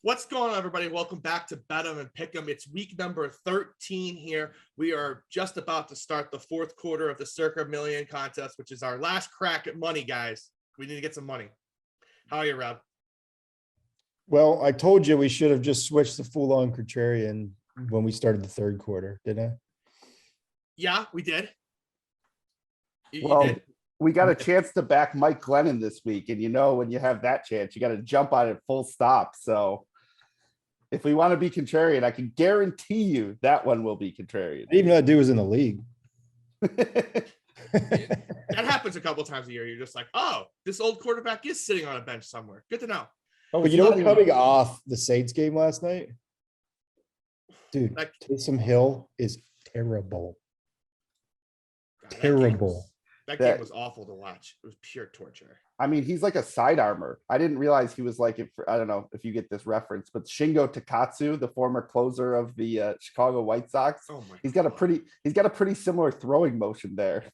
What's going on, everybody? Welcome back to Bet 'em and Pick 'em. It's week number 13 here. We are just about to start the fourth quarter of the Circa Million contest, which is our last crack at money, guys. We need to get some money. How are you, Rob? Well, I told you we should have just switched the full-on contrarian when we started the third quarter, didn't I? Yeah, we did. You Well, did. we got a chance to back Mike Glennon this week. And when you have that chance, you got to jump on it full stop. So if we want to be contrarian, I can guarantee you that one will be contrarian. I didn't even know that dude was in the league. That happens a couple times a year. You're just like, oh, this old quarterback is sitting on a bench somewhere. Good to know. Oh, But you know what, coming off the Saints game last night? Dude, Taysom Hill is terrible. God, Terrible. That game was awful to watch. It was pure torture. I mean, he's like a side armor. I didn't realize he was like, I don't know if you get this reference, but Shingo Takatsu, the former closer of the Chicago White Sox. Oh my he's got a pretty similar throwing motion there.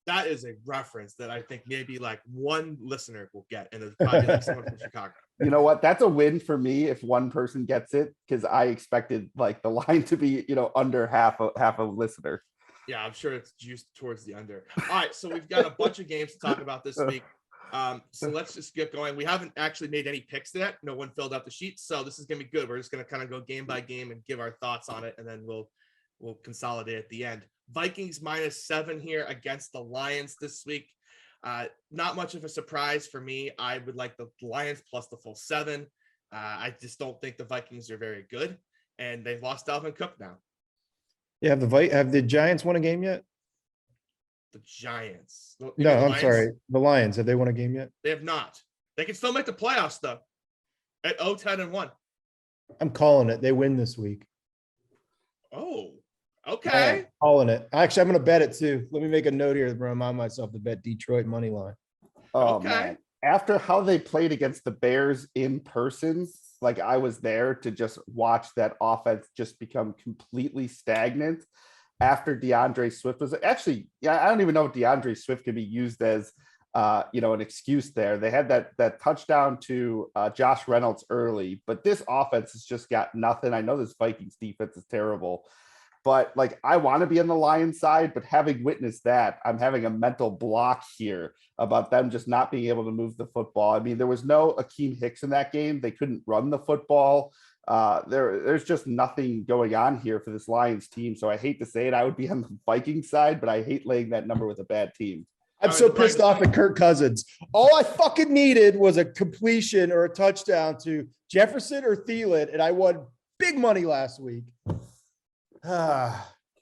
That is a reference that I think maybe like one listener will get, and it's probably like someone from Chicago. You know what? That's a win for me if one person gets it, because I expected like the line to be, under half a listener. Yeah, I'm sure it's juiced towards the under. All right, so we've got a bunch of games to talk about this week. So let's just get going. We haven't actually made any picks yet. No one filled out the sheets, so this is gonna be good. We're just gonna kind of go game by game and give our thoughts on it, and then we'll consolidate at the end. Vikings -7 here against the Lions this week. Not much of a surprise for me. I would like the Lions plus the full 7. I just don't think the Vikings are very good, and they've lost Dalvin Cook now. Yeah, have the Giants won a game yet? The Giants. No, I'm sorry. The Lions, have they won a game yet? They have not. They can still make the playoffs though. At 0-10-1. I'm calling it. They win this week. Oh, okay. I'm calling it. Actually, I'm going to bet it too. Let me make a note here to remind myself to bet Detroit money line. Oh, Okay. man. After how they played against the Bears in person, like I was there to just watch that offense just become completely stagnant after DeAndre Swift was actually, I don't even know if DeAndre Swift can be used as, an excuse there. They had that touchdown to Josh Reynolds early, but this offense has just got nothing. I know this Vikings defense is terrible, but like I want to be on the Lions side, but having witnessed that, I'm having a mental block here about them just not being able to move the football. I mean, there was no Akeem Hicks in that game. They couldn't run the football. There's just nothing going on here for this Lions team. So I hate to say it, I would be on the Viking side, but I hate laying that number with a bad team. I'm so pissed off at Kirk Cousins. All I fucking needed was a completion or a touchdown to Jefferson or Thielen, and I won big money last week.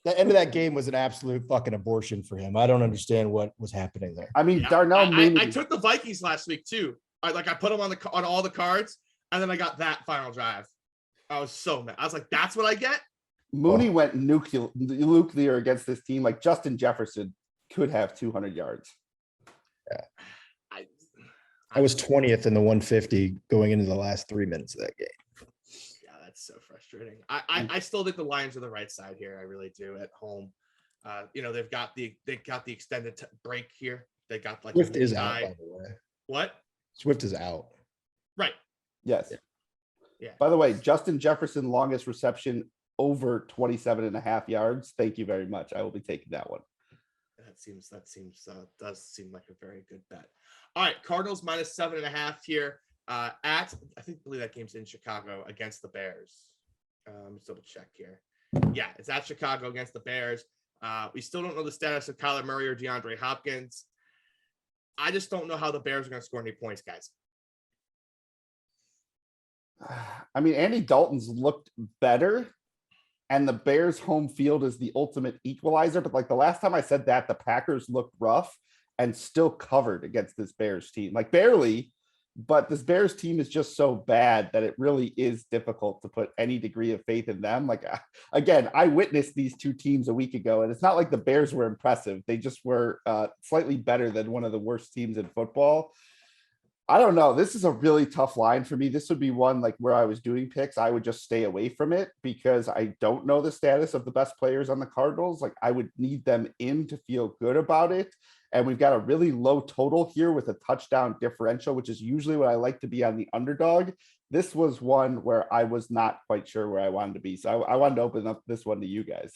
The end of that game was an absolute fucking abortion for him. I don't understand what was happening there. I mean, Yeah, Darnell Mooney. I took the Vikings last week too. I put them on all the cards, and then I got that final drive. I was so mad. I was like, that's what I get? Mooney went nuclear against this team. Like Justin Jefferson could have 200 yards. Yeah. I was 20th in the 150 going into the last 3 minutes of that game. Yeah, that's so frustrating. I still think the Lions are the right side here. I really do at home. They've got the extended break here. They got like Swift is out, by the way. What? Swift is out. Right. Yes. Yeah. By the way, Justin Jefferson, longest reception over 27.5 yards. Thank you very much. I will be taking that one. Does seem like a very good bet. All right, Cardinals -7.5 here. I believe that game's in Chicago against the Bears. Let's double check here. Yeah, it's at Chicago against the Bears. We still don't know the status of Kyler Murray or DeAndre Hopkins. I just don't know how the Bears are going to score any points, guys. I mean, Andy Dalton's looked better, and the Bears' home field is the ultimate equalizer. But like the last time I said that, the Packers looked rough and still covered against this Bears team, like barely. But this Bears team is just so bad that it really is difficult to put any degree of faith in them. Like, again, I witnessed these two teams a week ago, and it's not like the Bears were impressive. They just were slightly better than one of the worst teams in football. I don't know. This is a really tough line for me. This would be one like where I was doing picks, I would just stay away from it because I don't know the status of the best players on the Cardinals. Like I would need them in to feel good about it. And we've got a really low total here with a touchdown differential, which is usually what I like to be on the underdog. This was one where I was not quite sure where I wanted to be. So I wanted to open up this one to you guys.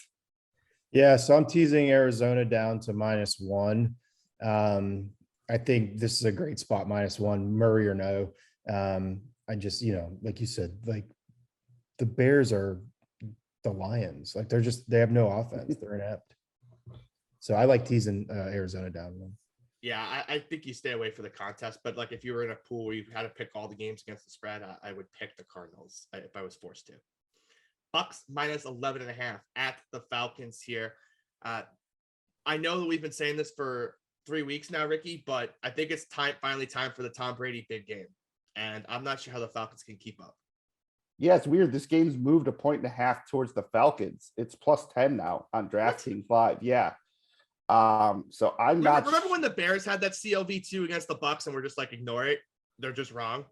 Yeah, so I'm teasing Arizona down to -1. I think this is a great spot, -1, Murray or no. I just, like you said, like the Bears are the Lions. Like they have no offense. They're inept. So I like teasing Arizona down. Yeah, I think you stay away for the contest, but like if you were in a pool where you had to pick all the games against the spread, I would pick the Cardinals if I was forced to. Bucks -11.5 at the Falcons here. I know that we've been saying this for 3 weeks now, Ricky, but I think it's finally time for the Tom Brady big game. And I'm not sure how the Falcons can keep up. Yeah, it's weird. This game's moved 1.5 towards the Falcons. It's +10 now on DraftKings Live. Yeah. So I'm not. Remember when the Bears had that CLV2 against the Bucks and we're just like, ignore it? They're just wrong.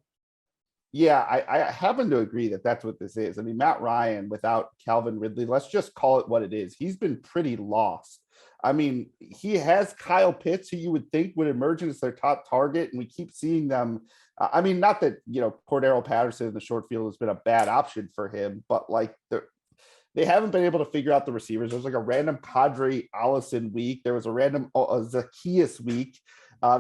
Yeah, I happen to agree that that's what this is. I mean, Matt Ryan without Calvin Ridley, let's just call it what it is. He's been pretty lost. I mean, he has Kyle Pitts, who you would think would emerge as their top target, and we keep seeing them. I mean, not that, Cordero Patterson in the short field has been a bad option for him, but like they haven't been able to figure out the receivers. There's like a random Kadri Allison week. There was a random Zacchaeus week.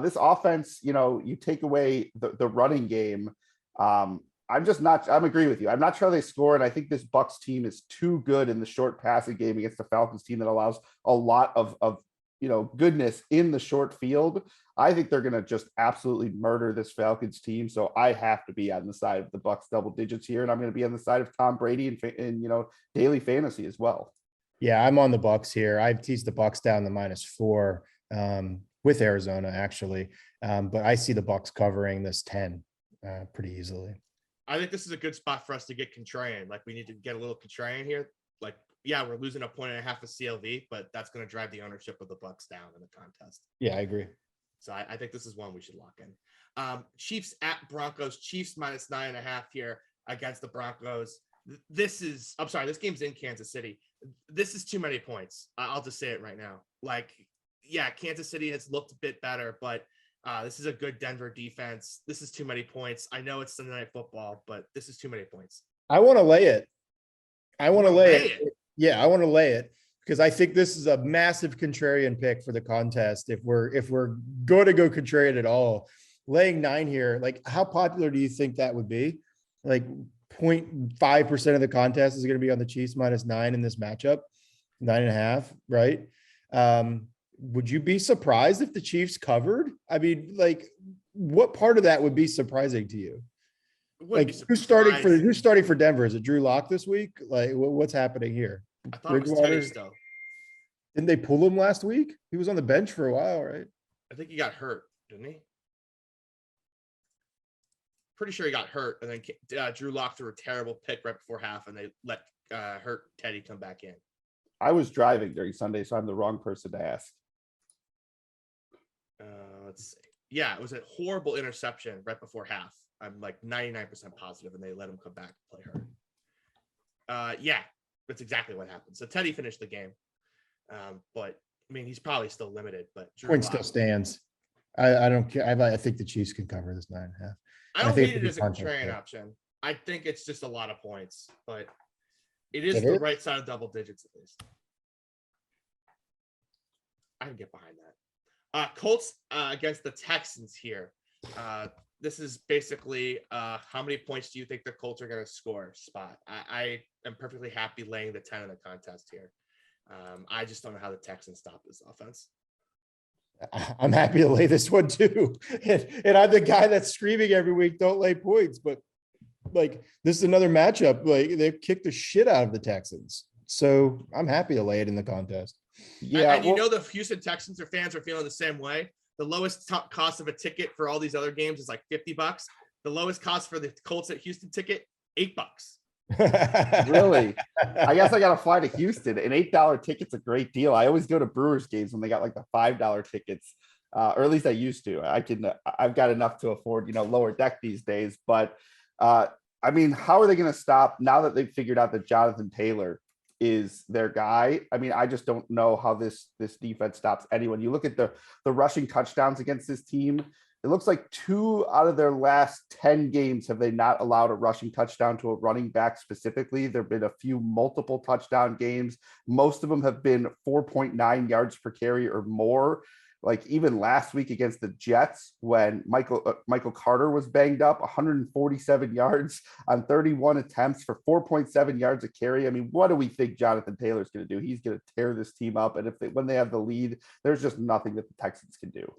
This offense, you take away the running game. I'm agree with you. I'm not sure they score. And I think this Bucks team is too good in the short passing game against the Falcons team that allows a lot of goodness in the short field. I think they're going to just absolutely murder this Falcons team. So I have to be on the side of the Bucks double digits here. And I'm going to be on the side of Tom Brady and daily fantasy as well. Yeah, I'm on the Bucks here. I've teased the Bucks down to -4 with Arizona actually. But I see the Bucks covering this 10 pretty easily. I think this is a good spot for us to get contrarian. Like we need to get a little contrarian here. Like, yeah, we're losing 1.5 of CLV, but that's going to drive the ownership of the Bucks down in the contest. Yeah, I agree. So I think this is one we should lock in. Chiefs at Broncos. Chiefs -9.5 here against the Broncos. This game's in Kansas City. This is too many points. I'll just say it right now. Like, yeah, Kansas City has looked a bit better, but this is a good Denver defense. This is too many points. I know it's Sunday Night Football, but this is too many points. I want to lay it. I want to lay it. Yeah, I want to lay it because I think this is a massive contrarian pick for the contest. If we're going to go contrarian at all, laying 9 here, like how popular do you think that would be? Like 0.5% of the contest is going to be on the Chiefs -9 in this matchup, 9.5, right? Would you be surprised if the Chiefs covered? I mean, like, what part of that would be surprising to you? Like, who's starting for Denver? Is it Drew Lock this week? Like, what's happening here? I thought it was Teddy still. Didn't they pull him last week? He was on the bench for a while, right? I think he got hurt, didn't he? Pretty sure he got hurt, and then Drew Lock threw a terrible pick right before half, and they let hurt Teddy come back in. I was driving during Sunday, so I'm the wrong person to ask. Let's see. Yeah, it was a horrible interception right before half. I'm like 99% positive, and they let him come back and play hurt. Yeah, that's exactly what happened. So Teddy finished the game, but I mean, he's probably still limited. But point still stands. I don't care. I think the Chiefs can cover this 9.5. I don't need it as a contrarian option. I think it's just a lot of points, but it is the right side of double digits at least. I can get behind that. Colts against the Texans here. This is basically how many points do you think the Colts are going to score spot? I am perfectly happy laying the 10 in the contest here. I just don't know how the Texans stop this offense. I'm happy to lay this one too. And I'm the guy that's screaming every week, don't lay points. But like, this is another matchup. Like, they've kicked the shit out of the Texans. So I'm happy to lay it in the contest. Yeah, and the Houston Texans fans are feeling the same way. The lowest cost of a ticket for all these other games is like $50. The lowest cost for the Colts at Houston ticket, $8. Really? I guess I got to fly to Houston. An $8 ticket's a great deal. I always go to Brewers games when they got like the $5 tickets, or at least I used to. I've got enough to afford, lower deck these days. But I mean, how are they going to stop now that they've figured out that Jonathan Taylor is their guy. I mean, I just don't know how this defense stops anyone. You look at the rushing touchdowns against this team. It looks like 2 out of their last 10 games have they not allowed a rushing touchdown to a running back specifically. There have been a few multiple touchdown games. Most of them have been 4.9 yards per carry or more. Like even last week against the Jets, when Michael Carter was banged up, 147 yards on 31 attempts for 4.7 yards a carry. I mean, what do we think Jonathan Taylor's going to do? He's going to tear this team up. And when they have the lead, there's just nothing that the Texans can do.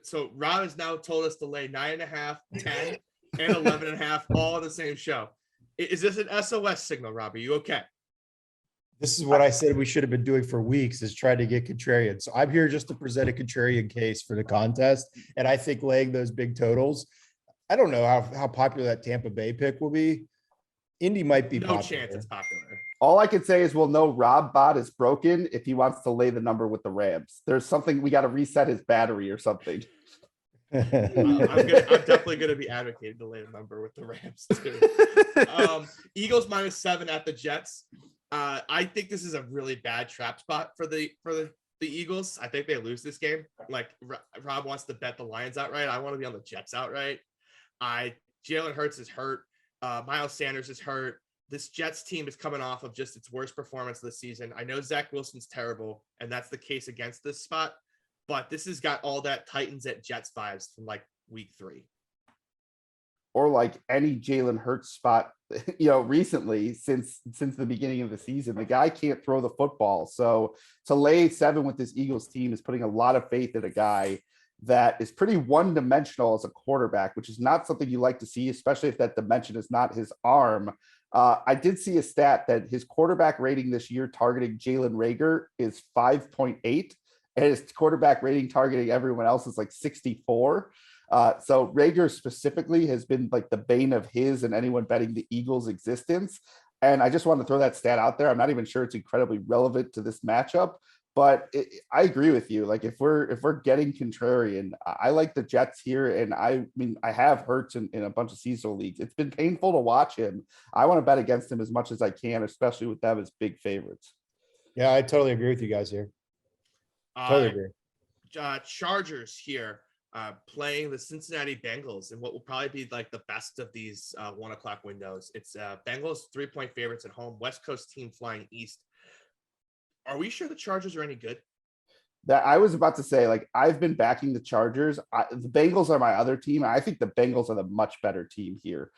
So Rob has now told us to lay 9.5, 10, and 11.5 all in the same show. Is this an SOS signal, Rob? Are you okay? This is what I said we should have been doing for weeks, is try to get contrarian. So I'm here just to present a contrarian case for the contest. And I think laying those big totals, I don't know how popular that Tampa Bay pick will be. Indy might be no popular. chance it's popular. All I can say is we'll know Rob Bot is broken if he wants to lay the number with the Rams. There's something, we got to reset his battery or something. I'm definitely going to be advocating to lay the number with the Rams too. Eagles -7 at the Jets. I think this is a really bad trap spot for the Eagles. I think they lose this game. Like Rob wants to bet the Lions outright. I want to be on the Jets outright. Jalen Hurts is hurt. Miles Sanders is hurt. This Jets team is coming off of just its worst performance this season. I know Zach Wilson's terrible, and that's the case against this spot, but this has got all that Titans at Jets vibes from like week 3. Or like any Jalen Hurts spot, recently since the beginning of the season. The guy can't throw the football. So to lay 7 with this Eagles team is putting a lot of faith in a guy that is pretty one-dimensional as a quarterback, which is not something you like to see, especially if that dimension is not his arm. I did see a stat that his quarterback rating this year targeting Jalen Reagor is 5.8, and his quarterback rating targeting everyone else is like 64. So Reagor specifically has been like the bane of his and anyone betting the Eagles' existence. And I just wanted to throw that stat out there. I'm not even sure it's incredibly relevant to this matchup, but I agree with you. Like if we're getting contrarian, I like the Jets here. And I mean, I have Hurts in a bunch of seasonal leagues. It's been painful to watch him. I want to bet against him as much as I can, especially with them as big favorites. Yeah, I totally agree with you guys here. Totally agree. Chargers here. Playing the Cincinnati Bengals and what will probably be like the best of these 1 o'clock windows. It's Bengals 3-point favorites at home, West Coast team flying east. Are we sure the Chargers are any good? That I was about to say, like, I've been backing the Chargers. The Bengals are my other team. I think the Bengals are the much better team here.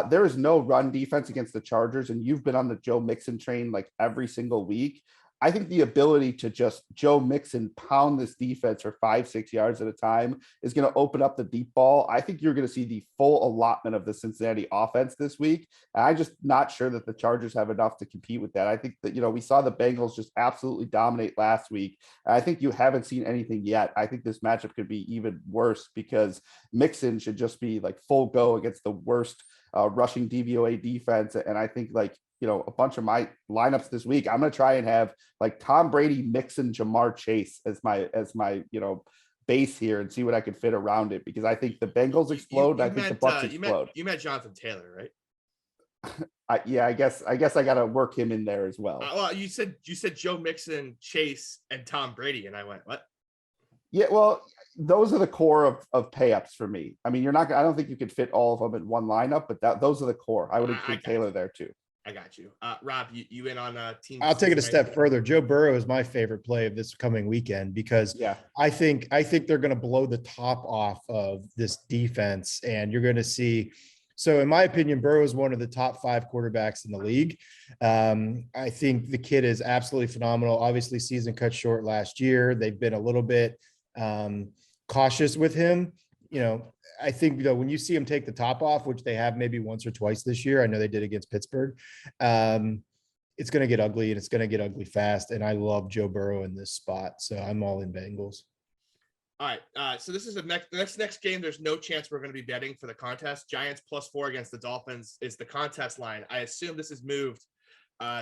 There is no run defense against the Chargers, and you've been on the Joe Mixon train like every single week. I think the ability to just Joe Mixon pound this defense for 5-6 yards at a time is going to open up the deep ball. I think you're going to see the full allotment of the Cincinnati offense this week. And I'm just not sure that the Chargers have enough to compete with that. I think that, we saw the Bengals just absolutely dominate last week. And I think you haven't seen anything yet. I think this matchup could be even worse because Mixon should just be like full go against the worst rushing DVOA defense. And I think a bunch of my lineups this week, I'm going to try and have like Tom Brady, Mixon, Jamar Chase as my base here and see what I can fit around it, because I think the Bengals explode. I think the Bucs explode. You met Jonathan Taylor, right? I guess I got to work him in there as well. Well, you said Joe Mixon, Chase, and Tom Brady, and I went, what? Yeah, well, those are the core of pay-ups for me. I mean, I don't think you could fit all of them in one lineup, but those are the core. I would include Taylor there too. I got you. Rob, you in on team? I'll take it a step further. Joe Burrow is my favorite play of this coming weekend because I think they're going to blow the top off of this defense, and you're going to see. So in my opinion, Burrow is one of the top 5 quarterbacks in the league. I think the kid is absolutely phenomenal. Obviously, season cut short last year. They've been a little bit cautious with him. I think, when you see him take the top off, which they have maybe once or twice this year, I know they did against Pittsburgh. It's going to get ugly, and it's going to get ugly fast. And I love Joe Burrow in this spot. So I'm all in Bengals. All right. So this is the next game. There's no chance we're going to be betting for the contest. Giants +4 against the Dolphins is the contest line. I assume this is moved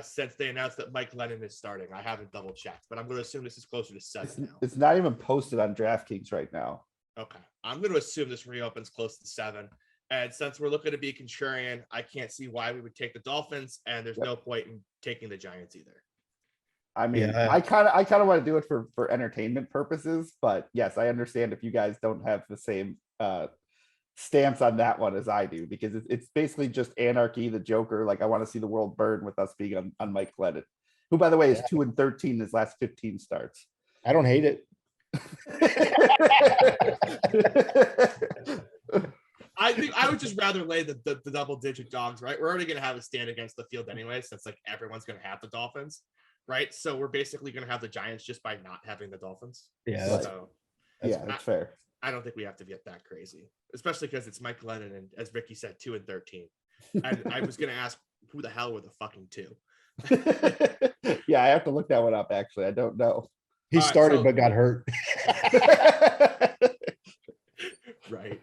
since they announced that Mike Lennon is starting. I haven't double checked, but I'm going to assume this is closer to 7 now. It's not even posted on DraftKings right now. Okay. I'm going to assume this reopens close to 7. And since we're looking to be contrarian, I can't see why we would take the Dolphins, and there's no point in taking the Giants either. I mean, Yeah. I kind of want to do it for entertainment purposes, but yes, I understand if you guys don't have the same stance on that one as I do, because it's basically just anarchy, the Joker. Like, I want to see the world burn with us being on Mike Glennon, who, by the way, is 2-13 in his last 15 starts. I don't hate it. I think I would just rather lay the double-digit dogs, right? We're already going to have a stand against the field anyway, since like everyone's going to have the Dolphins, right? So we're basically going to have the Giants just by not having the Dolphins. Yeah, So that's fair. I don't think we have to get that crazy, especially because it's Mike Glennon and, as Ricky said, 2-13. And I was going to ask who the hell were the fucking two. Yeah, I have to look that one up. Actually, I don't know. He started but got hurt. Right.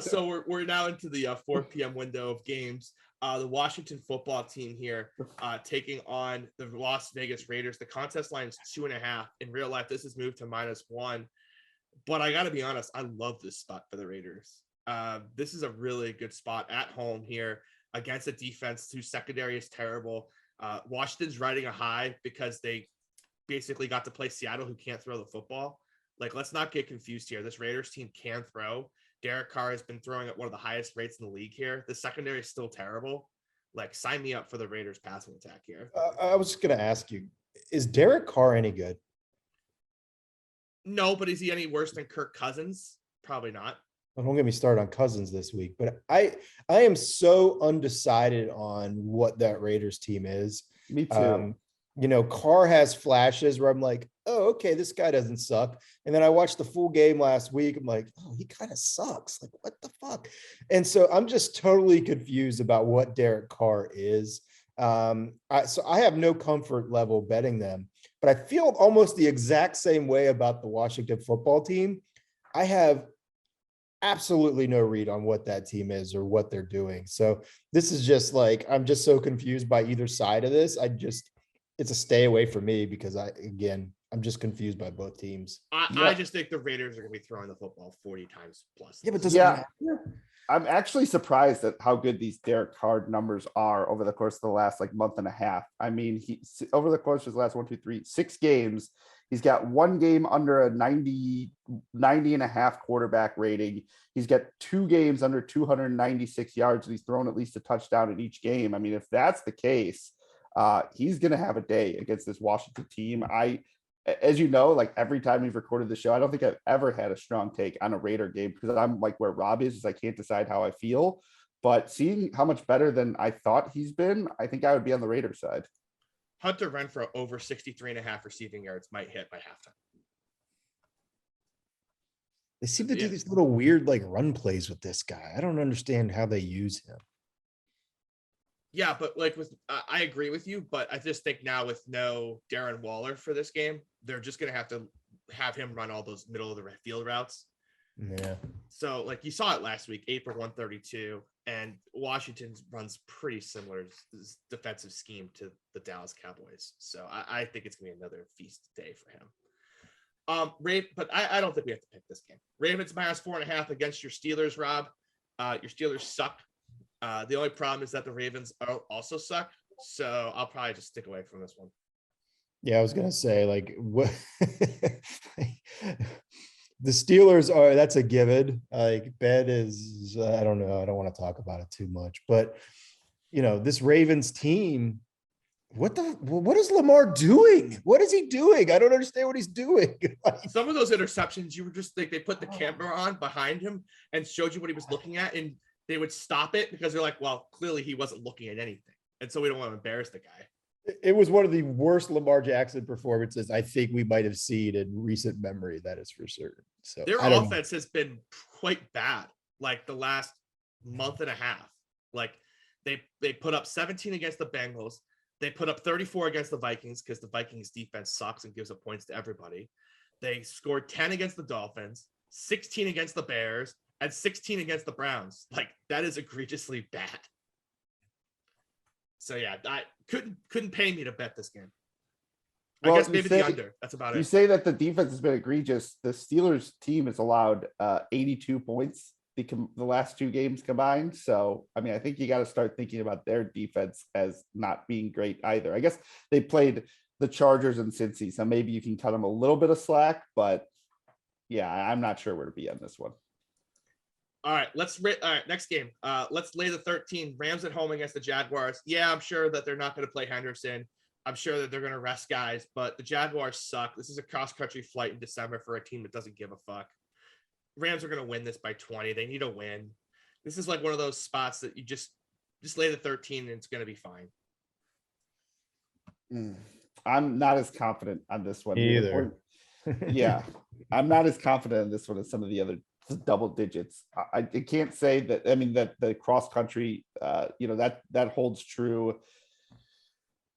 So we're now into the 4 p.m. window of games. The Washington football team here taking on the Las Vegas Raiders. The contest line is 2.5. In real life, this has moved to -1. But I got to be honest, I love this spot for the Raiders. This is a really good spot at home here against a defense whose secondary is terrible. Washington's riding a high because they basically got to play Seattle, who can't throw the football. Like, let's not get confused here. This Raiders team can throw. Derek Carr has been throwing at one of the highest rates in the league here. The secondary is still terrible. Like, sign me up for the Raiders passing attack here. I was just going to ask you, is Derek Carr any good? No, but is he any worse than Kirk Cousins? Probably not. Well, don't get me started on Cousins this week, but I am so undecided on what that Raiders team is. Me too. Carr has flashes where I'm like, oh, okay, this guy doesn't suck. And then I watched the full game last week. I'm like, oh, he kind of sucks. Like, what the fuck? And so I'm just totally confused about what Derek Carr is. So I have no comfort level betting them, but I feel almost the exact same way about the Washington football team. I have absolutely no read on what that team is or what they're doing. So this is just like, I'm just so confused by either side of this. It's a stay away from me because I'm just confused by both teams. I just think the Raiders are going to be throwing the football 40 times plus. Yeah, but does it matter? I'm actually surprised at how good these Derek Carr numbers are over the course of the last month and a half. I mean, over the course of his last 6 games, he's got one game under a 90 and a half quarterback rating. He's got 2 games under 296 yards. And he's thrown at least a touchdown in each game. I mean, if that's the case, he's going to have a day against this Washington team. As you know, like every time we've recorded the show, I don't think I've ever had a strong take on a Raider game because I'm like where Rob is I can't decide how I feel. But seeing how much better than I thought he's been, I think I would be on the Raider side. Hunter Renfrow over 63.5 receiving yards might hit by halftime. They seem to do these little weird run plays with this guy. I don't understand how they use him. Yeah, but I agree with you, but I just think now with no Darren Waller for this game, they're just going to have him run all those middle of the field routes. Yeah. So you saw it last week, 8 for 132, and Washington runs pretty similar defensive scheme to the Dallas Cowboys. So I think it's going to be another feast day for him. But I don't think we have to pick this game. Ravens -4.5 against your Steelers, Rob. Your Steelers suck. The only problem is that the Ravens also suck. So I'll probably just stick away from this one. Yeah, I was going to say what the Steelers are, that's a given. Bet is, I don't know. I don't want to talk about it too much, but this Ravens team, what is Lamar doing? What is he doing? I don't understand what he's doing. Some of those interceptions, you were just like, they put the camera on behind him and showed you what he was looking at, and they would stop it because they're like, well, clearly he wasn't looking at anything. And so we don't want to embarrass the guy. It was one of the worst Lamar Jackson performances I think we might have seen in recent memory. That is for certain. So their offense has been quite bad, the last month and a half. They put up 17 against the Bengals. They put up 34 against the Vikings because the Vikings defense sucks and gives up points to everybody. They scored 10 against the Dolphins, 16 against the Bears, and 16 against the Browns. That is egregiously bad. So yeah, I couldn't pay me to bet this game. I guess maybe the under. That's about it. You say that the defense has been egregious. The Steelers team has allowed 82 points the last 2 games combined. So, I mean, I think you got to start thinking about their defense as not being great either. I guess they played the Chargers and Cincy, so maybe you can cut them a little bit of slack, but yeah, I'm not sure where to be on this one. All right, all right, next game. Let's lay the 13. Rams at home against the Jaguars. Yeah, I'm sure that they're not going to play Henderson. I'm sure that they're going to rest guys, but the Jaguars suck. This is a cross-country flight in December for a team that doesn't give a fuck. Rams are going to win this by 20. They need a win. This is like one of those spots that you just lay the 13 and it's going to be fine. I'm not as confident on this one either. Yeah, I'm not as confident in this one as some of the other double digits. I can't say that. I mean, that the cross country, that holds true.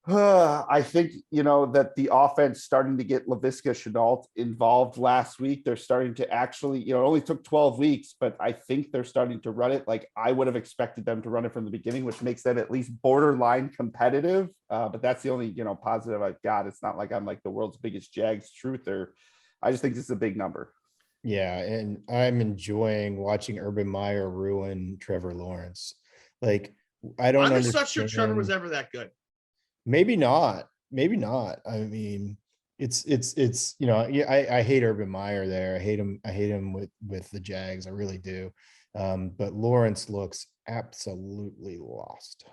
I think, that the offense starting to get LaVisca Chenault involved last week. They're starting to actually, it only took 12 weeks, but I think they're starting to run it like I would have expected them to run it from the beginning, which makes them at least borderline competitive. But that's the only, positive I've got. It's not like I'm like the world's biggest Jags truther. I just think this is a big number. Yeah, and I'm enjoying watching Urban Meyer ruin Trevor Lawrence. Like, I'm just not sure Trevor was ever that good. Maybe not. I mean, it's I hate Urban Meyer there. I hate him with the Jags. I really do. But Lawrence looks absolutely lost.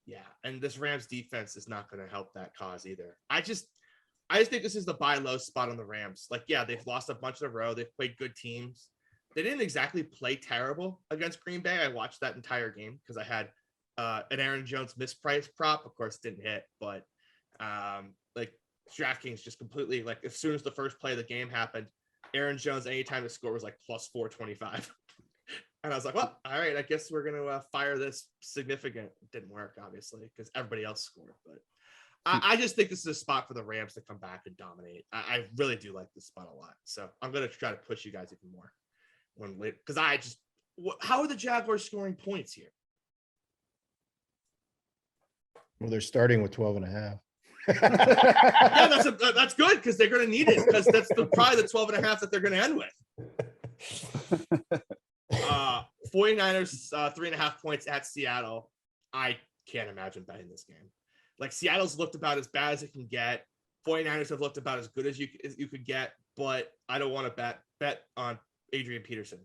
Yeah, and this Rams defense is not going to help that cause either. I just think this is the buy low spot on the Rams. Like, yeah, they've lost a bunch in a row. They've played good teams. They didn't exactly play terrible against Green Bay. I watched that entire game because I had an Aaron Jones mispriced prop. Of course, didn't hit, but like DraftKings just completely, like, as soon as the first play of the game happened, Aaron Jones, anytime the score was like plus 425. And I was like, well, all right, I guess we're going to fire this significant. It didn't work, obviously, because everybody else scored. But I just think this is a spot for the Rams to come back and dominate. I really do like this spot a lot. So I'm going to try to push you guys even more. Because how are the Jaguars scoring points here? Well, they're starting with 12.5. Yeah, that's good because they're going to need it because that's probably the 12.5 that they're going to end with. 49ers 3.5 points at Seattle. I can't imagine betting this game. Like, Seattle's looked about as bad as it can get. 49ers have looked about as good as you could get, but I don't want to bet on Adrian Peterson.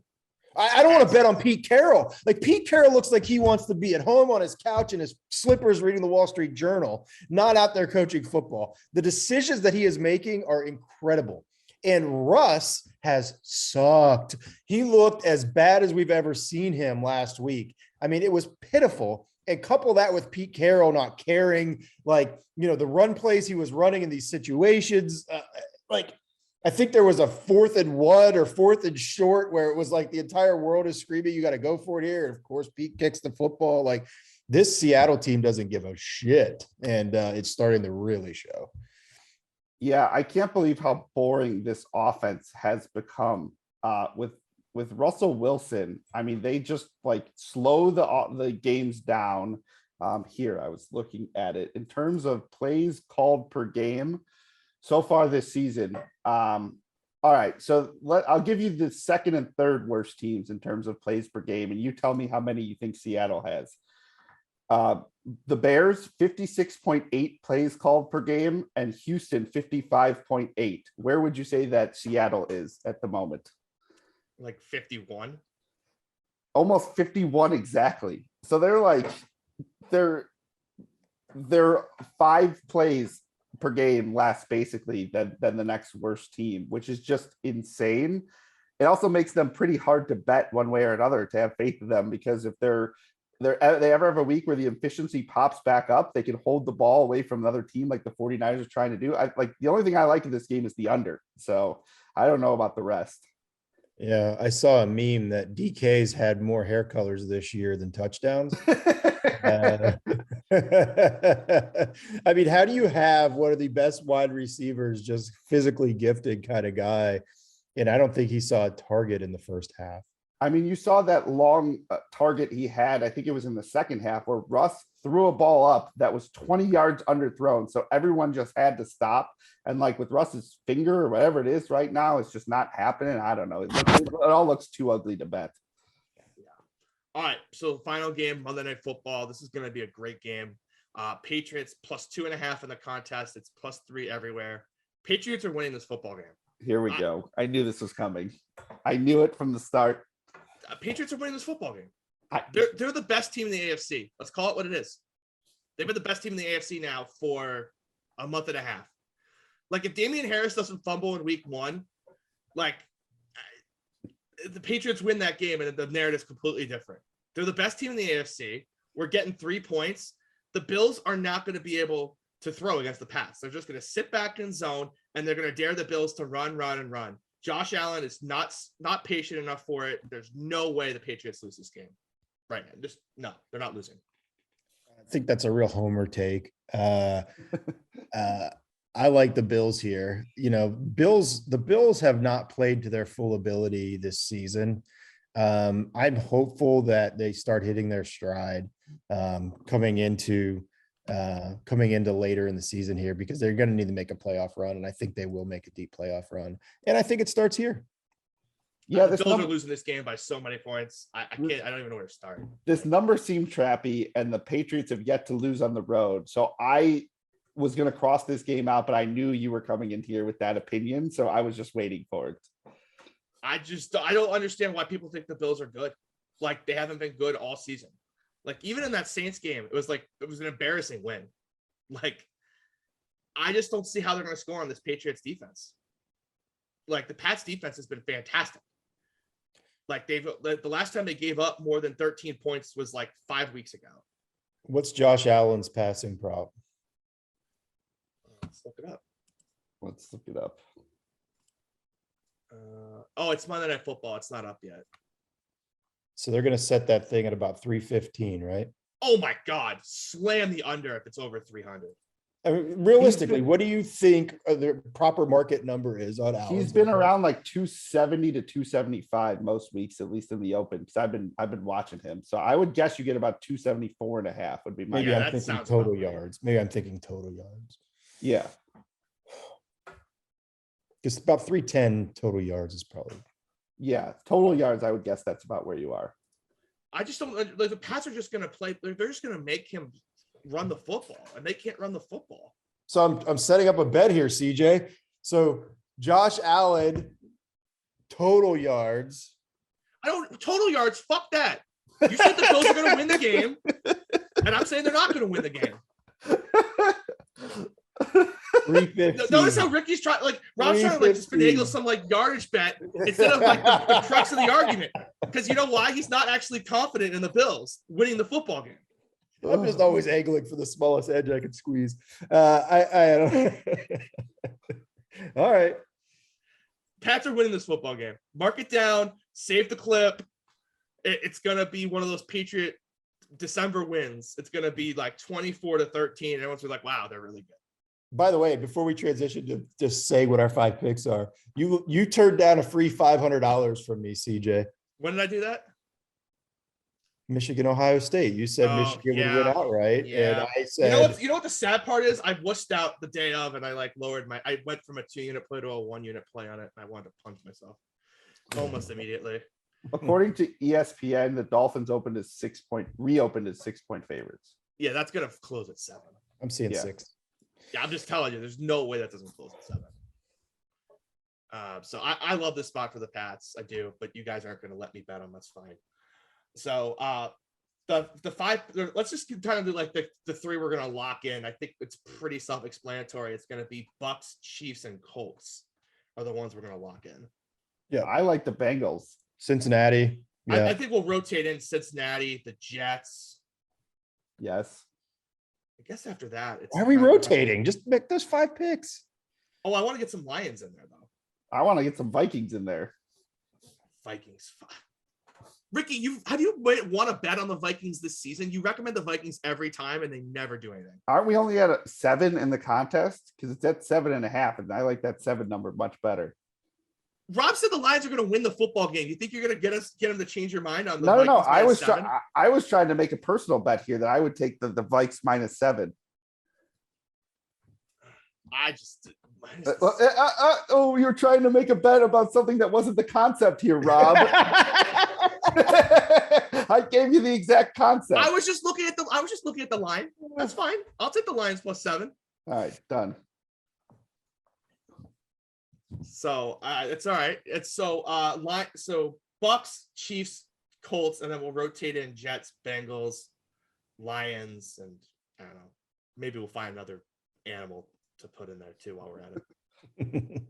I don't want to bet on Pete Carroll. Like, Pete Carroll looks like he wants to be at home on his couch in his slippers reading the Wall Street Journal, not out there coaching football. The decisions that he is making are incredible. And Russ has sucked. He looked as bad as we've ever seen him last week. I mean, it was pitiful. And couple that with Pete Carroll not caring, the run plays he was running in these situations. I think there was a 4th and 1 or 4th and short where it was like the entire world is screaming, you got to go for it here. And of course, Pete kicks the football. Like, this Seattle team doesn't give a shit. And it's starting to really show. Yeah, I can't believe how boring this offense has become with Russell Wilson. I mean, they just slow the games down. Here, I was looking at it in terms of plays called per game so far this season. All right, so I'll give you the second and third worst teams in terms of plays per game, and you tell me how many you think Seattle has. The Bears, 56.8 plays called per game, and Houston, 55.8. Where would you say that Seattle is at the moment? Like 51? Almost 51 exactly. So they're 5 plays per game less basically than the next worst team, which is just insane. It also makes them pretty hard to bet one way or another, to have faith in them, because if they ever have a week where the efficiency pops back up, they can hold the ball away from another team like the 49ers are trying to do. The only thing I like in this game is the under. So I don't know about the rest. Yeah, I saw a meme that DK's had more hair colors this year than touchdowns. I mean, how do you have one of the best wide receivers, just physically gifted kind of guy, and I don't think he saw a target in the first half? I mean, you saw that long target he had, I think it was in the second half, where Russ threw a ball up that was 20 yards underthrown. So everyone just had to stop. And with Russ's finger or whatever it is right now, it's just not happening. I don't know. It all looks too ugly to bet. All right, so final game, Monday Night Football. This is going to be a great game. Patriots plus 2.5 in the contest. It's plus 3 everywhere. Patriots are winning this football game. Here we go. I knew this was coming. I knew it from the start. Patriots are winning this football game. They're the best team in the AFC. Let's call it what it is. They've been the best team in the AFC now for a month and a half. Like, if Damian Harris doesn't fumble in week 1, like, the Patriots win that game and the narrative is completely different. They're the best team in the AFC. We're getting 3 points. The Bills are not going to be able to throw against the Pats. They're just going to sit back in zone, and they're going to dare the Bills to run. Josh Allen is not patient enough for it. There's no way the Patriots lose this game right now. Just no, they're not losing. I think that's a real homer take. I like the Bills here. You know, the Bills have not played to their full ability this season. I'm hopeful that they start hitting their stride coming into later in the season here, because they're going to need to make a playoff run, and I think they will make a deep playoff run. And I think it starts here. Yeah, the Bills are losing this game by so many points. I don't even know where to start. This number seemed trappy, and the Patriots have yet to lose on the road. So I was going to cross this game out, but I knew you were coming in here with that opinion, so I was just waiting for it. I don't understand why people think the Bills are good. Like, they haven't been good all season. Like, even in that Saints game, it was an embarrassing win. Like, I just don't see how they're going to score on this Patriots defense. Like, the Pats defense has been fantastic. Like, the last time they gave up more than 13 points was like 5 weeks ago. What's Josh Allen's passing prop? Let's look it up. It's Monday Night Football. It's not up yet. So they're going to set that thing at about 315, right? Oh my God. Slam the under if it's over 300. I mean, realistically, what do you think the proper market number is on Allen? He's been around like 270 to 275 most weeks, at least in the open, because I've been watching him. So I would guess you get about 274.5 would be my Maybe guess. I'm thinking total yards. Maybe I'm thinking total yards. Yeah. Because about 310 total yards is probably. Yeah, total yards, I would guess that's about where you are. I just don't like the Pats are just going to play. They're just going to make him run the football, and they can't run the football. So I'm setting up a bet here, CJ. So Josh Allen, total yards. Total yards. Fuck that. You said the Bills are going to win the game, and I'm saying they're not going to win the game. 315. Notice how Ricky's trying, like, Rob's trying to like just finagle some like yardage bet instead of like the crux of the argument. Because you know why? He's not actually confident in the Bills winning the football game. I'm just always angling for the smallest edge I can squeeze. I don't. All right. Pats are winning this football game. Mark it down. Save the clip. It's going to be one of those Patriot December wins. It's going to be like 24-13. And everyone's like, wow, they're really good. By the way, before we transition to just say what our 5 picks are, you turned down a free $500 from me, CJ. When did I do that? Michigan, Ohio State. You said Michigan would win outright. Yeah. And I said, you know what the sad part is? I wussed out the day of, and I like I went from a 2-unit play to a 1-unit play on it. And I wanted to punch myself almost immediately. According to ESPN, the Dolphins reopened as 6-point favorites. Yeah, that's gonna close at 7. I'm seeing 6. Yeah, I'm just telling you, there's no way that doesn't close at 7. So I love this spot for the Pats. I do, but you guys aren't going to let me bet them. That's fine. So the 5, let's just kind of do like the 3 we're going to lock in. I think it's pretty self-explanatory. It's going to be Bucks, Chiefs, and Colts are the ones we're going to lock in. Yeah, I like the Bengals. Cincinnati. Yeah. I think we'll rotate in Cincinnati, the Jets. Yes. I guess after that, why are we rotating? Just make those 5 picks. Oh, I want to get some Lions in there, though. I want to get some Vikings in there. Vikings. Ricky, have you won a bet on the Vikings this season? You recommend the Vikings every time, and they never do anything. Aren't we only at 7 in the contest? Because it's at 7.5, and I like that 7 number much better. Rob said the Lions are going to win the football game. You think you're going to get him to change your mind on the No. Vikings? I was trying to make a personal bet here that I would take the Vikes -7. You're trying to make a bet about something that wasn't the concept here, Rob. I gave you the exact concept. I was just looking at the line. That's fine. I'll take the Lions +7. All right, done. So it's all right. It's so Bucks, Chiefs, Colts, and then we'll rotate in Jets, Bengals, Lions, and I don't know. Maybe we'll find another animal to put in there too while we're at it.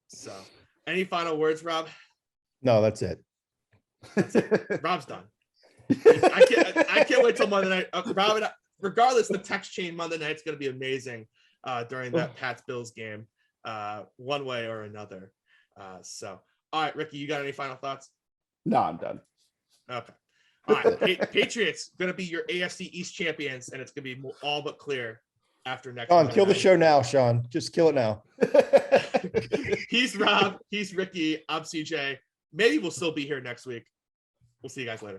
So, any final words, Rob? No, that's it. Rob's done. I can't wait till Monday night. Rob and I, regardless, the text chain Monday night is going to be amazing during that Pats Bills game, one way or another. So, all right, Ricky, you got any final thoughts? No, I'm done. Okay. All right, Patriots going to be your AFC East champions, and it's going to be all but clear after next. Sean, kill the show now, Sean. Just kill it now. He's Rob. He's Ricky. I'm CJ. Maybe we'll still be here next week. We'll see you guys later.